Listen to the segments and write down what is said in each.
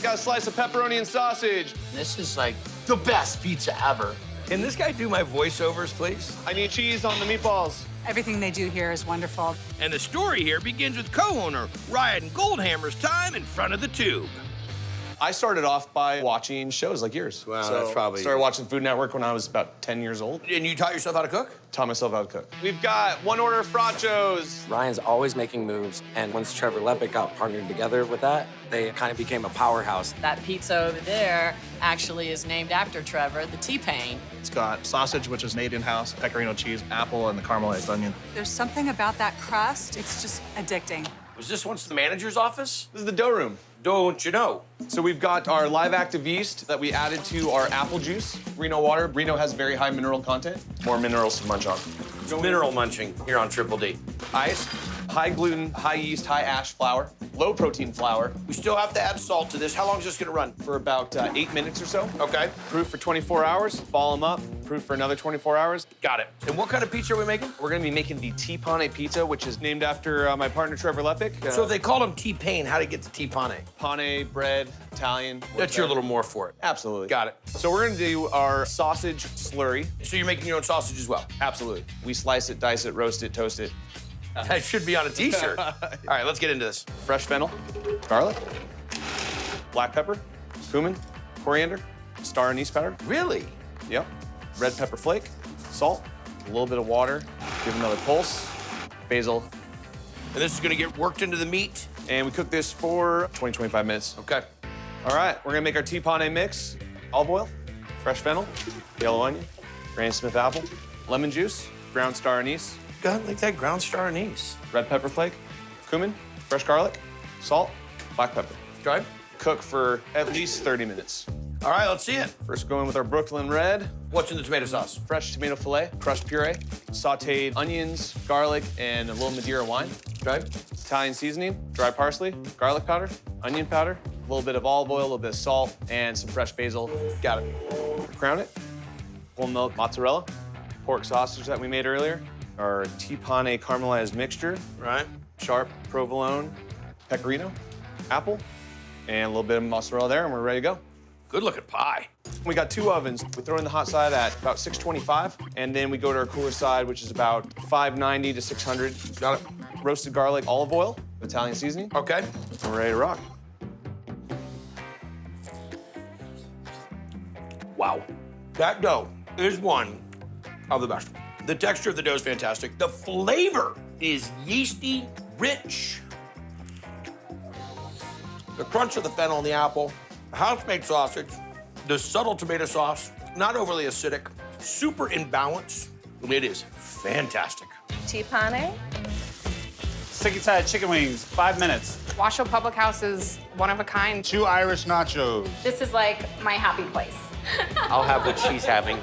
got a slice of pepperoni and sausage. This is like the best pizza ever. Can this guy do my voiceovers, please? I need cheese on the meatballs. Everything they do here is wonderful. And the story here begins with co-owner Ryan Goldhammer's time in front of the tube. I started off by watching shows like yours. Wow, that's probably... Started watching Food Network when I was about 10 years old. And you taught yourself how to cook? Taught myself how to cook. We've got one order of frachos. Ryan's always making moves, and once Trevor Lepic got partnered together with that, they kind of became a powerhouse. That pizza over there actually is named after Trevor, the T-Pain. It's got sausage, which is made in-house, pecorino cheese, apple, and the caramelized onion. There's something about that crust, it's just addicting. Was this once the manager's office? This is the dough room. Don't you know? So we've got our live active yeast that we added to our apple juice, Reno water. Reno has very high mineral content. More minerals to munch on. It's mineral munching here on Triple D. Ice, high gluten, high yeast, high ash flour, low protein flour. We still have to add salt to this. How long is this gonna run? For about 8 minutes or so. Okay. Proof for 24 hours, ball them up, proof for another 24 hours. Got it. And what kind of pizza are we making? We're gonna be making the T-Pane pizza, which is named after my partner, Trevor Lepic. So if they called him T-Pain, how did he get the T-Pane? Pane, bread, Italian. That's your little more for it. Absolutely. Got it. So we're gonna do our sausage slurry. So you're making your own sausage as well? Absolutely. We slice it, dice it, roast it, toast it. That should be on a T-shirt. All right, let's get into this. Fresh fennel, garlic, black pepper, cumin, coriander, star anise powder. Really? Yep. Red pepper flake, salt, a little bit of water, give another pulse, basil, And this is gonna get worked into the meat? and we cook this for 20, 25 minutes. Okay. All right, we're gonna make our T-Pane mix. Olive oil, fresh fennel, yellow onion, Granny Smith apple, lemon juice, ground star anise, God, like that ground star anise. red pepper flake, cumin, fresh garlic, salt, black pepper. Okay. Cook for at least 30 minutes. All right, let's see it. First, go in with our Brooklyn Red, What's in the tomato sauce? fresh tomato fillet, crushed puree, sauteed onions, garlic, and a little Madeira wine. Okay. Italian seasoning, dry parsley, garlic powder, onion powder, a little bit of olive oil, a little bit of salt, and some fresh basil. Got it. Crown it. Whole milk mozzarella, pork sausage that we made earlier, our T-Pane caramelized mixture, Right. sharp provolone, pecorino, apple, and a little bit of mozzarella there, and we're ready to go. Good looking pie. We got 2 ovens. We throw in the hot side at about 625, and then we go to our cooler side, which is about 590 to 600. Got it. Roasted garlic, olive oil, Italian seasoning, Okay. and we're ready to rock. Wow. That dough is one of the best. The texture of the dough is fantastic. The flavor is yeasty, rich. The crunch of the fennel and the apple, house-made sausage, the subtle tomato sauce, not overly acidic, super in balance. It is fantastic. T-Pane. Sticky side chicken wings, 5 minutes. Washoe Public House is one of a kind. 2 Irish nachos. This is like my happy place. I'll have what she's having.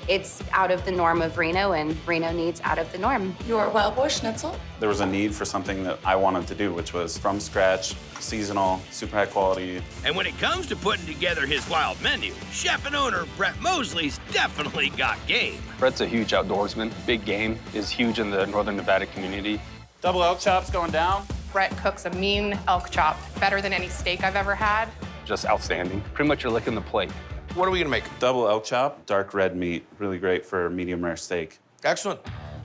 It's out of the norm of Reno, and Reno needs out of the norm. Your wild boar schnitzel? There was a need for something that I wanted to do, which was from scratch, seasonal, super high quality. And when it comes to putting together his wild menu, chef and owner Brett Mosley's definitely got game. Brett's a huge outdoorsman. Big game is huge in the Northern Nevada community. Double elk chops going down. Brett cooks a mean elk chop, better than any steak I've ever had. Just outstanding. Pretty much you're licking the plate. What are we gonna make? Double elk chop, dark red meat, really great for medium rare steak. Excellent.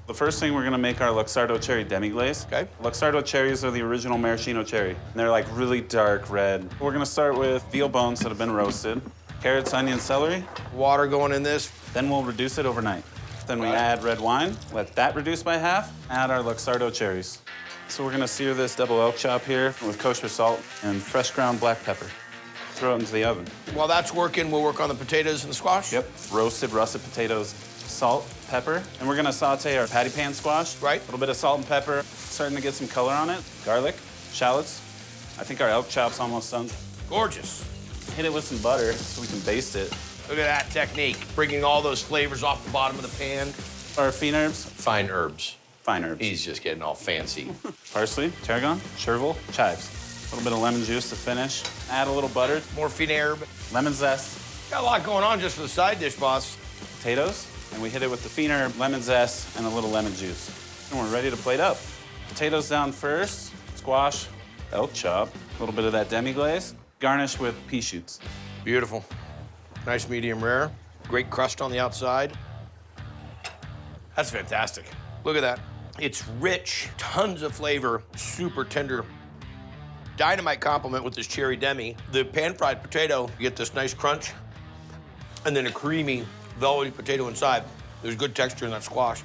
The first thing we're gonna make our Luxardo cherry demi-glaze. Okay. Luxardo cherries are the original maraschino cherry. And they're like really dark red. We're gonna start with veal bones that have been roasted, carrots, onion, celery. Water going in this. Then we'll reduce it overnight. Then we add red wine, let that reduce by half, add our Luxardo cherries. So we're gonna sear this double elk chop here with kosher salt and fresh ground black pepper. Throw it into the oven. While that's working, we'll work on the potatoes and the squash. Yep. Roasted russet potatoes, salt, pepper, and we're gonna saute our patty pan squash. Right. A little bit of salt and pepper, starting to get some color on it. Garlic, shallots. I think our elk chop's almost done. Gorgeous. Hit it with some butter so we can baste it. Look at that technique, bringing all those flavors off the bottom of the pan. Our fine herbs, Fine herbs. fine herbs. He's just getting all fancy. Parsley, tarragon, chervil, chives. A little bit of lemon juice to finish. Add a little butter, More fine herb. lemon zest, Got a lot going on just for the side dish, boss. potatoes, and we hit it with the fine herb, lemon zest, and a little lemon juice. And we're ready to plate up. Potatoes down first, squash, elk chop, a little bit of that demi-glaze, Garnish with pea shoots. Beautiful. Nice medium rare. Great crust on the outside. That's fantastic. Look at that. It's rich, tons of flavor, super tender. Dynamite compliment with this cherry demi. The pan-fried potato, you get this nice crunch, and then a creamy, velvety potato inside. There's good texture in that squash.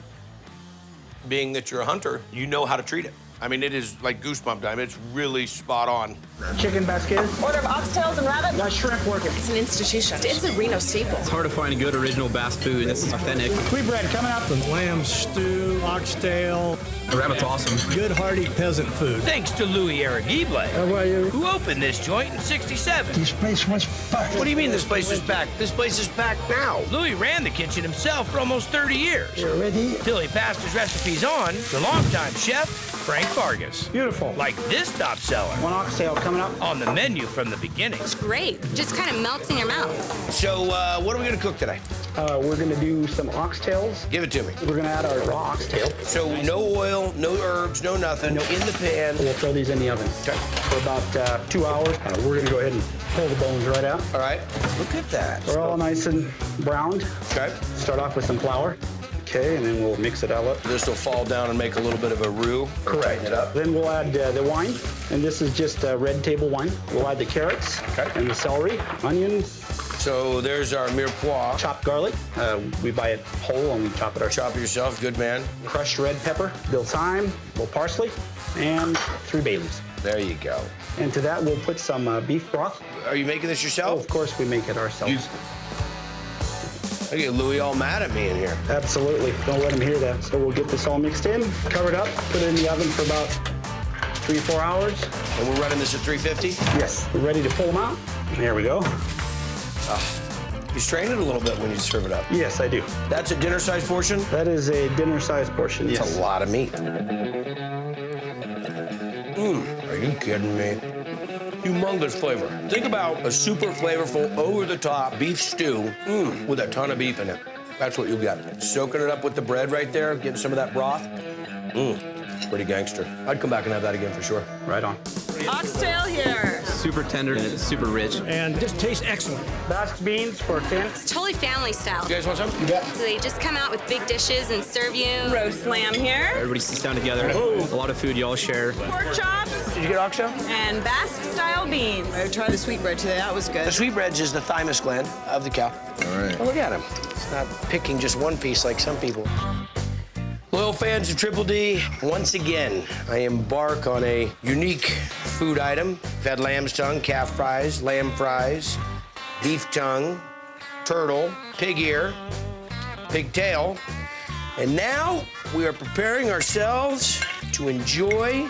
Being that you're a hunter, you know how to treat it. I mean, it is like goosebump time. It's really spot on. Chicken biscuits. Order of oxtails and rabbit. Got shrimp working. It's an institution. It's a Reno staple. It's hard to find good original Bass food. This is authentic. Sweet bread coming up. The lamb stew, oxtail. The rabbit's awesome. Good, hearty peasant food. Thanks to Louis Aragible, How are you? who opened this joint in '67. This place was packed. What do you mean this place is packed? This place is packed now. Louis ran the kitchen himself for almost 30 years. You ready? Till he passed his recipes on to longtime chef Frank Vargas. Beautiful. Like this top seller. One oxtail coming up. On the menu from the beginning. Great. Just kind of melts in your mouth. So, what are we gonna cook today? We're gonna do some oxtails. Give it to me. We're gonna add our raw oxtail. So, no oil, no herbs, no nothing, in the pan. We'll throw these in the oven for about 2 hours. We're gonna go ahead and pull the bones right out. All right. Look at that. They're all nice and browned. Okay. Start off with some flour. Okay, and then we'll mix it all up. This will fall down and make a little bit of a roux. Correct. Tighten it up. Then we'll add the wine, and this is just red table wine. We'll add the carrots and the celery, onions. So there's our mirepoix. Chopped garlic. We buy it whole and we chop it ourselves. Chop it yourself, good man. Crushed red pepper, dill thyme, a little parsley, and 3 bay leaves. There you go. And to that, we'll put some beef broth. Are you making this yourself? Oh, of course, we make it ourselves. I get Louis all mad at me in here. Absolutely. Don't let him hear that. So we'll get this all mixed in, cover it up, put it in the oven for about 3 or 4 hours. And we're running this at 350? Yes. We're ready to pull them out. There we go. You strain it a little bit when you serve it up. Yes, I do. That's a dinner-sized portion? That is a dinner-sized portion, yes. That's a lot of meat. Are you kidding me? Humongous flavor. Think about a super flavorful, over-the-top beef stew with a ton of beef in it. That's what you'll get. Soaking it up with the bread right there, getting some of that broth. Pretty gangster. I'd come back and have that again for sure. Right on. Oxtail here. Super tender and it's super rich. And just tastes excellent. Basque beans for 10. It's totally family style. You guys want some? Yeah. So they just come out with big dishes and serve you. Roast lamb here. Everybody sits down together. A lot of food you all share. Pork chops. Did you get oxtail? And Basque style beans. I tried the sweetbread today. That was good. The sweetbreads is the thymus gland of the cow. All right. Well, look at him. It's not picking just one piece like some people. Loyal fans of Triple D, once again, I embark on a unique food item. We've had lamb's tongue, calf fries, lamb fries, beef tongue, turtle, pig ear, pig tail, and now we are preparing ourselves to enjoy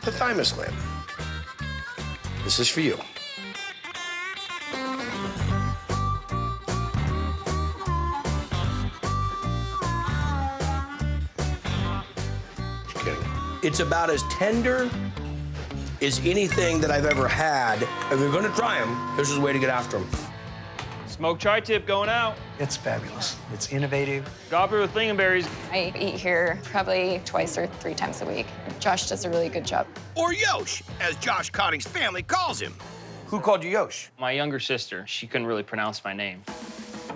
the thymus lamb. This is for you. It's about as tender as anything that I've ever had. If you're gonna try them, this is the way to get after them. Smoked tri-tip going out. It's fabulous. It's innovative. Gobble with lingonberries. I eat here probably 2 or 3 times a week. Josh does a really good job. Or Yosh, as Josh Cotting's family calls him. Who called you Yosh? My younger sister. She couldn't really pronounce my name.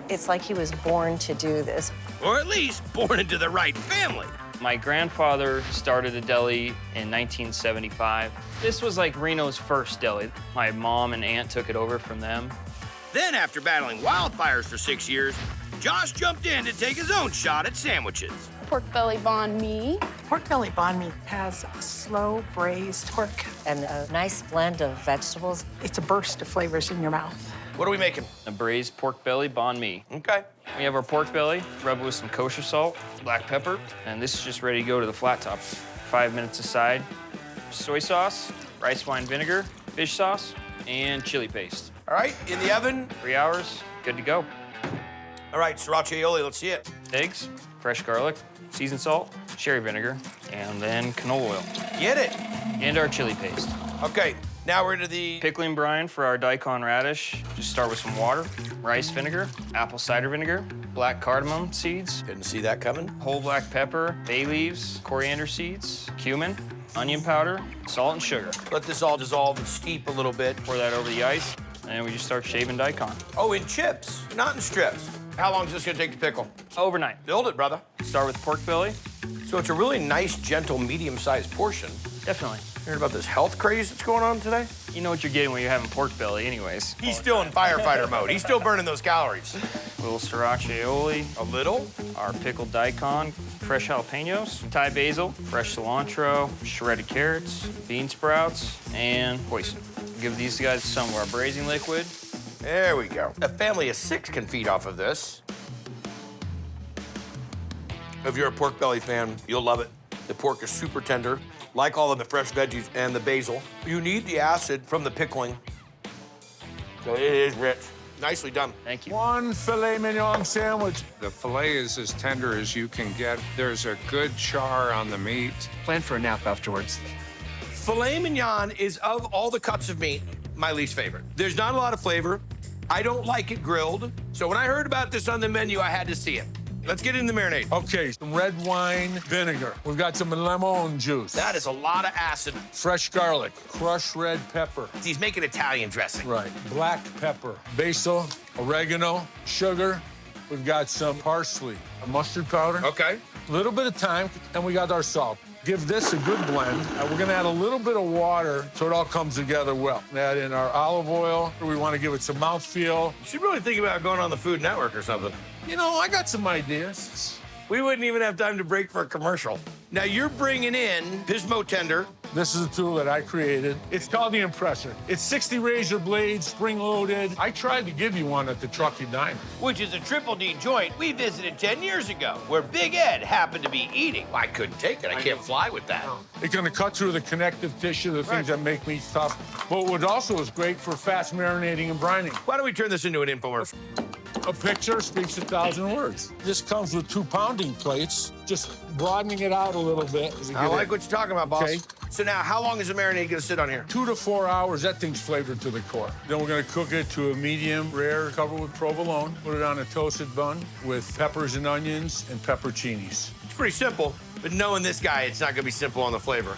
It's like he was born to do this. Or at least born into the right family. My grandfather started a deli in 1975. This was like Reno's first deli. My mom and aunt took it over from them. Then, after battling wildfires for 6 years, Josh jumped in to take his own shot at sandwiches. Pork belly banh mi. Pork belly banh mi has a slow braised pork. And a nice blend of vegetables. It's a burst of flavors in your mouth. What are we making? A braised pork belly banh mi. Okay. We have our pork belly, rub it with some kosher salt, black pepper, and this is just ready to go to the flat top. 5 minutes aside. Soy sauce, rice wine vinegar, fish sauce, and chili paste. All right, in the oven. 3 hours, good to go. All right, sriracha aioli, let's see it. Eggs, fresh garlic, seasoned salt, sherry vinegar, and then canola oil. Get it. And our chili paste. Okay, now we're into the pickling brine for our daikon radish. Just start with some water, rice vinegar, apple cider vinegar, black cardamom seeds. Didn't see that coming. Whole black pepper, bay leaves, coriander seeds, cumin, onion powder, salt, and sugar. Let this all dissolve and steep a little bit. Pour that over the ice, and then we just start shaving daikon. Oh, in chips, not in strips. How long is this gonna take to pickle? Overnight. Build it, brother. Start with pork belly. So it's a really nice, gentle, medium-sized portion. Definitely. Heard about this health craze that's going on today? You know what you're getting when you're having pork belly anyways. He's still in firefighter mode. He's still burning those calories. A little sriracha aioli. A little? Our pickled daikon, fresh jalapenos, Thai basil, fresh cilantro, shredded carrots, bean sprouts, and hoisin. Give these guys some of our braising liquid. There we go. A family of 6 can feed off of this. If you're a pork belly fan, you'll love it. The pork is super tender, like all of the fresh veggies and the basil. You need the acid from the pickling, so it is rich. Nicely done. Thank you. One filet mignon sandwich. The filet is as tender as you can get. There's a good char on the meat. Plan for a nap afterwards. Filet mignon is, of all the cuts of meat, my least favorite. There's not a lot of flavor. I don't like it grilled. So when I heard about this on the menu, I had to see it. Let's get into the marinade. Okay, some red wine vinegar. We've got some lemon juice. That is a lot of acid. Fresh garlic, crushed red pepper. He's making Italian dressing. Right. Black pepper, basil, oregano, sugar. We've got some parsley, mustard powder. Okay. A little bit of thyme, and we got our salt. Give this a good blend. We're gonna add a little bit of water so it all comes together well. Add in our olive oil. We wanna give it some mouthfeel. You should really think about going on the Food Network or something. You know, I got some ideas. We wouldn't even have time to break for a commercial. Now you're bringing in Pismo tender. This is a tool that I created. It's called the Impressor. It's 60 razor blades, spring-loaded. I tried to give you one at the Truckee Diner. Which is a Triple D joint we visited 10 years ago, where Big Ed happened to be eating. I couldn't take it. I can't fly with that. It's gonna cut through the connective tissue, the things that make meat tough. But what also is great for fast marinating and brining. Why don't we turn this into an infomercial? A picture speaks 1,000 words. This comes with 2 pounding plates, just broadening it out a little bit. I like what you're talking about, boss. Okay. So now, how long is the marinade gonna sit on here? 2 to 4 hours, that thing's flavored to the core. Then we're gonna cook it to a medium rare, cover with provolone, put it on a toasted bun with peppers and onions and pepperoncinis. It's pretty simple, but knowing this guy, it's not gonna be simple on the flavor.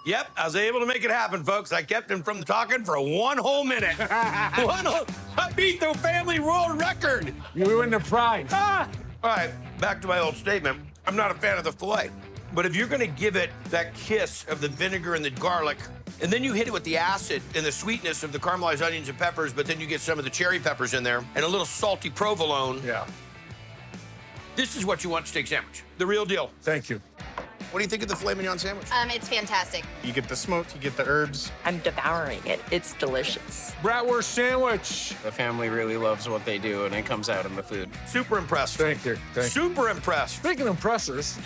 Yep, I was able to make it happen, folks. I kept him from talking for 1 whole minute. I beat the family world record. You win the prize. All right, back to my old statement. I'm not a fan of the filet, but if you're gonna give it that kiss of the vinegar and the garlic, and then you hit it with the acid and the sweetness of the caramelized onions and peppers, but then you get some of the cherry peppers in there and a little salty provolone. Yeah. This is what you want steak sandwich. The real deal. Thank you. What do you think of the filet mignon sandwich? It's fantastic. You get the smoke, you get the herbs. I'm devouring it. It's delicious. Bratwurst sandwich. The family really loves what they do, and it comes out in the food. Super impressed. Thank you. Thank you. Super impressed. Speaking of impressors.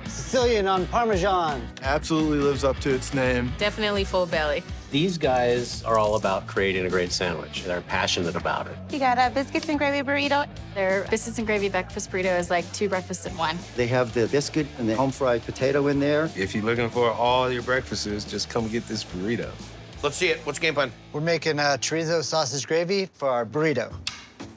Sicilian on Parmesan. Absolutely lives up to its name. Definitely full belly. These guys are all about creating a great sandwich. They're passionate about it. You got a biscuits and gravy burrito. Their biscuits and gravy breakfast burrito is like 2 breakfasts in one. They have the biscuit and the home-fried potato in there. If you're looking for all your breakfasts, just come get this burrito. Let's see it. What's the game plan? We're making chorizo sausage gravy for our burrito.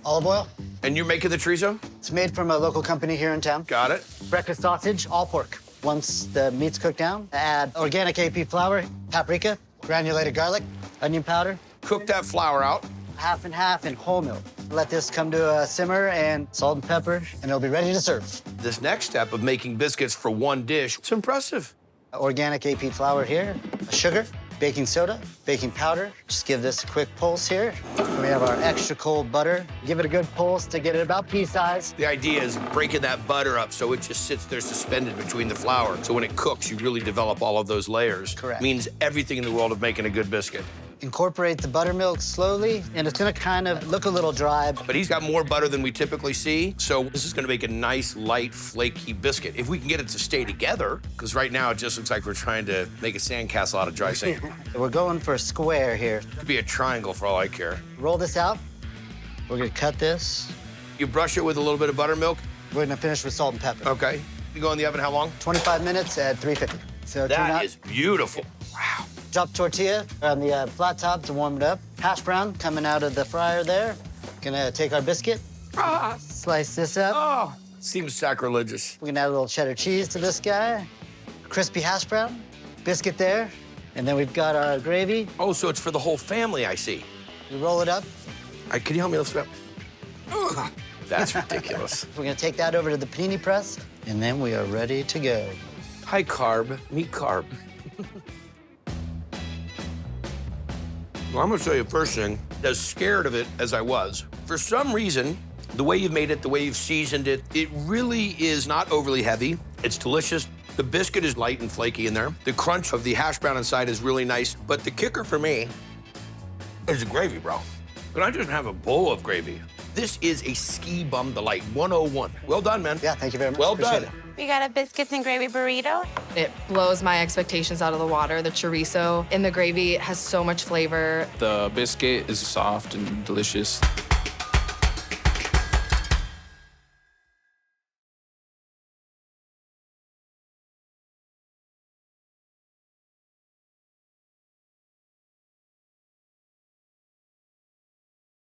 Olive oil. And you're making the chorizo? It's made from a local company here in town. Got it. Breakfast sausage, all pork. Once the meat's cooked down, add organic AP flour, paprika, granulated garlic, onion powder. Cook that flour out. Half and half in whole milk. Let this come to a simmer and salt and pepper, and it'll be ready to serve. This next step of making biscuits for one dish, it's impressive. Organic AP flour here, sugar, baking soda, baking powder. Just give this a quick pulse here. We have our extra cold butter. Give it a good pulse to get it about pea size. The idea is breaking that butter up so it just sits there suspended between the flour. So when it cooks, you really develop all of those layers. Correct. Means everything in the world of making a good biscuit. Incorporate the buttermilk slowly, and it's gonna kind of look a little dry. But he's got more butter than we typically see, so this is gonna make a nice, light, flaky biscuit. If we can get it to stay together, because right now it just looks like we're trying to make a sandcastle out of dry sand. We're going for a square here. Could be a triangle for all I care. Roll this out. We're gonna cut this. You brush it with a little bit of buttermilk? We're gonna finish with salt and pepper. Okay. You go in the oven how long? 25 minutes at 350. So that is beautiful. Wow. Drop tortilla on the flat top to warm it up. Hash brown coming out of the fryer there. Gonna take our biscuit, slice this up. Oh, seems sacrilegious. We're gonna add a little cheddar cheese to this guy, crispy hash brown, biscuit there, and then we've got our gravy. Oh, so it's for the whole family, I see. We roll it up. Can you help me lift it up? Ugh, that's ridiculous. We're gonna take that over to the panini press, and then we are ready to go. High carb, meat carb. Well, I'm gonna tell you first thing, as scared of it as I was, for some reason, the way you've made it, the way you've seasoned it, it really is not overly heavy. It's delicious. The biscuit is light and flaky in there. The crunch of the hash brown inside is really nice. But the kicker for me is the gravy, bro. Can I just have a bowl of gravy? This is a ski bum delight, 101. Well done, man. Yeah, thank you very much. Well Appreciate done. We got a biscuits and gravy burrito. It blows my expectations out of the water. The chorizo in the gravy has so much flavor. The biscuit is soft and delicious.